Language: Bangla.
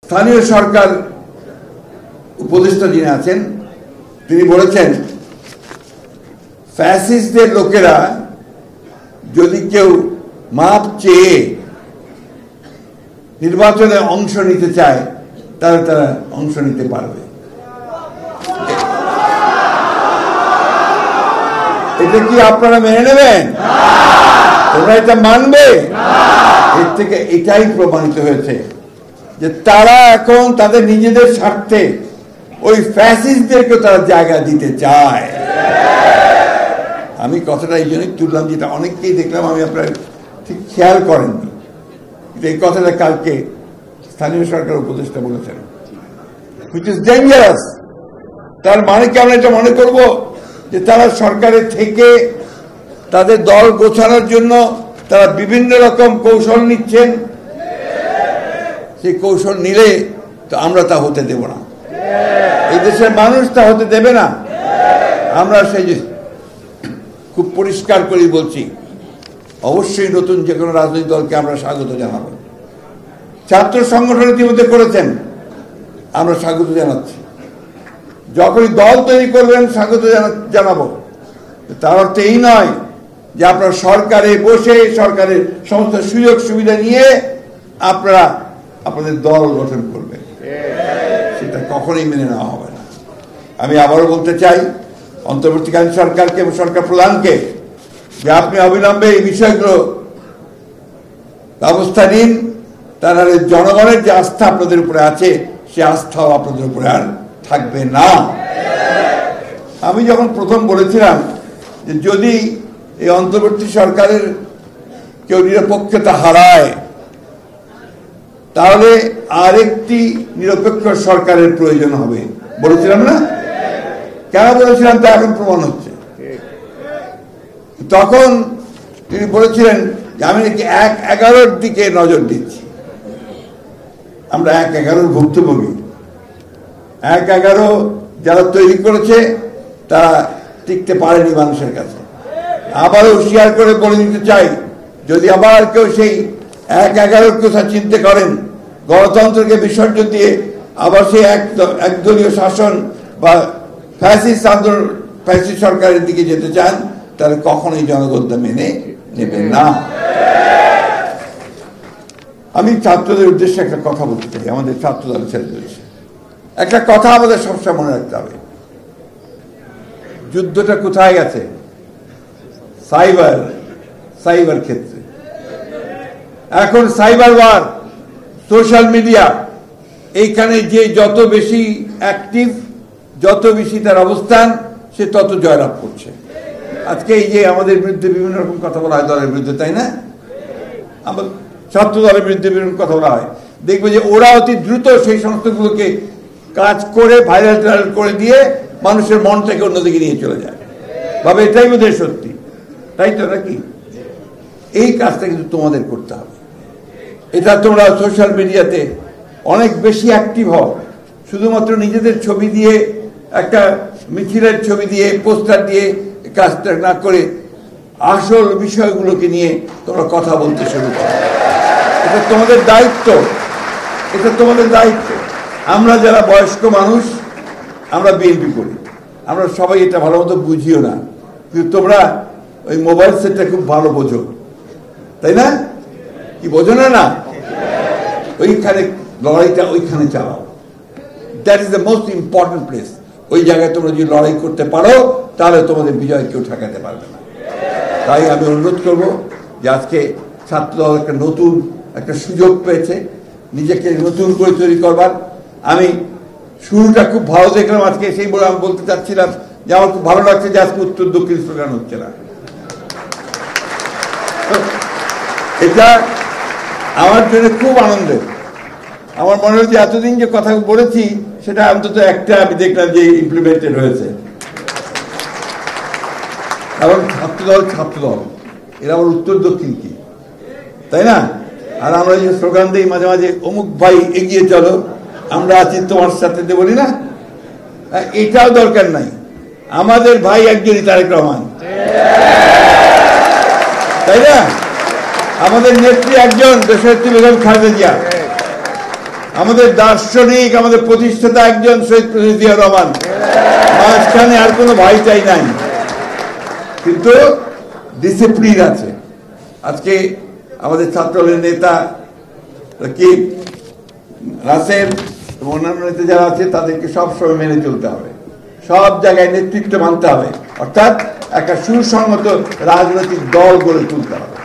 স্থানীয় সরকার উপদেষ্টা যিনি আছেন তিনি বলেছেন ফ্যাসিস্টদের লোকেরা যদি কেউ মাপ চেয়ে নির্বাচনে অংশ নিতে চায় তাহলে তারা অংশ নিতে পারবে। এটা কি আপনারা মেনে নেবেন? তোমরা এটা মানবে? এর থেকে এটাই প্রমাণিত হয়েছে যে তারা এখন তাদের নিজেদের স্বার্থে ওই ফ্যাসিস্টদেরকে তারা জায়গা দিতে চায়। আমি কথাটা এই জন্যই তুললাম, যেটা অনেককেই দেখলাম, আমি আপনার ঠিক খেয়াল করেননি, এই কথাটা কালকে স্থানীয় সরকার উপদেষ্টা বলেছেন, which is dangerous। তার মানে কি আমরা এটা মনে করব যে তারা সরকারে থেকে তাদের দল গোছানোর জন্য তারা বিভিন্ন রকম কৌশল নিচ্ছেন? সেই কৌশল নিলে তো আমরা তা হতে দেব না, এই দেশের মানুষ তা হতে দেবে না। আমরা সেই খুব পরিষ্কার করে বলছি, অবশ্যই নতুন যে কোনো রাজনৈতিক দলকে আমরা স্বাগত জানাবো। ছাত্র সংগঠন ইতিমধ্যে করেছেন, আমরা স্বাগত জানাচ্ছি। যখনই দল তৈরি করবেন স্বাগত জানাবো। তার অর্থ এই নয় যে আপনারা সরকারে বসে সরকারের সমস্ত সুযোগ সুবিধা নিয়ে আপনারা আপনাদের দল গঠন করবেন, সেটা কখনোই মেনে নেওয়া হবে না। আমি আবারও বলতে চাই অন্তর্বর্তীকালীন সরকারকে এবং সরকার প্রধানকে যে আপনি অবিলম্বে এই বিষয়গুলো ব্যবস্থা নিন, তাহলে জনগণের যে আস্থা আপনাদের উপরে আছে সে আস্থাও আপনাদের উপরে আর থাকবে না। আমি যখন প্রথম বলেছিলাম যে যদি এই অন্তর্বর্তী সরকারের কেউ নিরপেক্ষতা হারায় তাহলে আরেকটি নিরপেক্ষ সরকারের প্রয়োজন হবে বলেছিলাম না? কেন বলেছিলাম তা এখন প্রমাণ হচ্ছে। তখন তিনি বলেছিলেন যে আমি নাকি 1-11 দিকে নজর দিচ্ছি। আমরা 1-11 ভুক্তভোগী। 1-11 যারা তৈরি করেছে তারা টিকতে পারেনি মানুষের কাছে। আবারও হুঁশিয়ার করে বলে দিতে চাই, যদি আবার কেউ সেই 1-11 কথা চিন্তা করেন, গণতন্ত্রকে বিসর্জন দিয়ে আবার সেই একদলীয় শাসন বা ফ্যাসিস্ট আন্দোলন, ফ্যাসিস্ট সরকারের দিকে যেতে চান, তাহলে কখনোই জনগণ তা মেনে নেবেন না। আমি ছাত্রদের উদ্দেশ্যে একটা কথা বলতে চাই, আমাদের ছাত্র দলের ছেলেদের উদ্দেশ্যে একটা কথা আমাদের সবসময় মনে রাখতে হবে। যুদ্ধটা কোথায় গেছে? সাইবার ক্ষেত্রে। এখন সাইবার ওয়ার, সোশ্যাল মিডিয়া, এইখানে যে যত বেশি অ্যাক্টিভ, যত বেশি তার অবস্থান, সে তত জয়লাভ করছে। আজকে এই যে আমাদের বিরুদ্ধে বিভিন্ন রকম কথা বলা হয় দলের বিরুদ্ধে, তাই না? আমার ছাত্র দলের বিরুদ্ধে বিভিন্ন কথা বলা হয়, দেখবে যে ওরা অতি দ্রুত সেই সমস্তগুলোকে কাজ করে ভাইরাল করে দিয়ে মানুষের মনটাকে অন্যদিকে নিয়ে চলে যায়, ভাবে এটাই বোধহয় সত্যি, তাই তো নাকি? এই কাজটা কিন্তু তোমাদের করতে হবে। এটা তোমরা সোশ্যাল মিডিয়াতে অনেক বেশি অ্যাক্টিভ হও, শুধুমাত্র নিজেদের ছবি দিয়ে, একটা মিছিলের ছবি দিয়ে, পোস্টার দিয়ে কাজটা না করে আসল বিষয়গুলোকে নিয়ে তোমরা কথা বলতে শুরু করো। এটা তোমাদের দায়িত্ব, এটা তোমাদের দায়িত্ব। আমরা যারা বয়স্ক মানুষ, আমরা বিএনপি করি, আমরা সবাই এটা ভালো মতো বুঝিও না, কিন্তু তোমরা ওই মোবাইল সেটটা খুব ভালো বোঝো, তাই না? কি বোঝো না? না, ওইখানে লড়াইটা ওইখানে চালাও। That is the most important place. ওই জায়গায় তোমরা যদি লড়াই করতে পারো তাহলে তোমাদের বিজয় কেউ ঠেকাতে পারবে না। তাই আমি অনুরোধ করব যে আজকে ছাত্রদল একটা নতুন একটা সুযোগ পেয়েছে নিজেকে নতুন করে তৈরি করবার। আমি শুরুটা খুব ভালো দেখলাম আজকে, সেই বলে আমি বলতে চাচ্ছিলাম যে আমার খুব ভালো লাগছে যে আজকে উত্তর দক্ষিণ স্লোগান হচ্ছে না। এটা আমার জন্য খুব আনন্দের। আমার মনে হচ্ছে এতদিন যে কথা বলেছি সেটা অন্তত একটা আমি দেখলাম যে ইমপ্লিমেন্টেড হয়েছে। কারণ ছাত্রদল এরা আবার উত্তর দক্ষিণ কি, তাই না? আর আমরা যে স্লোগান দিই মাঝে মাঝে, অমুক ভাই এগিয়ে চলো, আমরা আছি তোমার সাথে, বলি না? এটাও দরকার নাই, আমাদের ভাই একজনই তারেক রহমান, তাই না? আমাদের নেত্রী একজন, দেশনেত্রী বেগম খালেদা জিয়া। আমাদের দার্শনিক, আমাদের প্রতিষ্ঠাতা একজন শহীদ প্রেসিডেন্ট জিয়া রহমান, মাঝখানে আর কোনো ভাইটাই নাই, কিন্তু ডিসিপ্লিন আছে। আজকে আমাদের ছাত্রদলের নেতা কি রাসেল এবং অন্যান্য নেতা যারা আছে তাদেরকে সবসময় মেনে চলতে হবে, সব জায়গায় নেতৃত্ব মানতে হবে, অর্থাৎ একটা সুসংহত রাজনৈতিক দল গড়ে তুলতে হবে।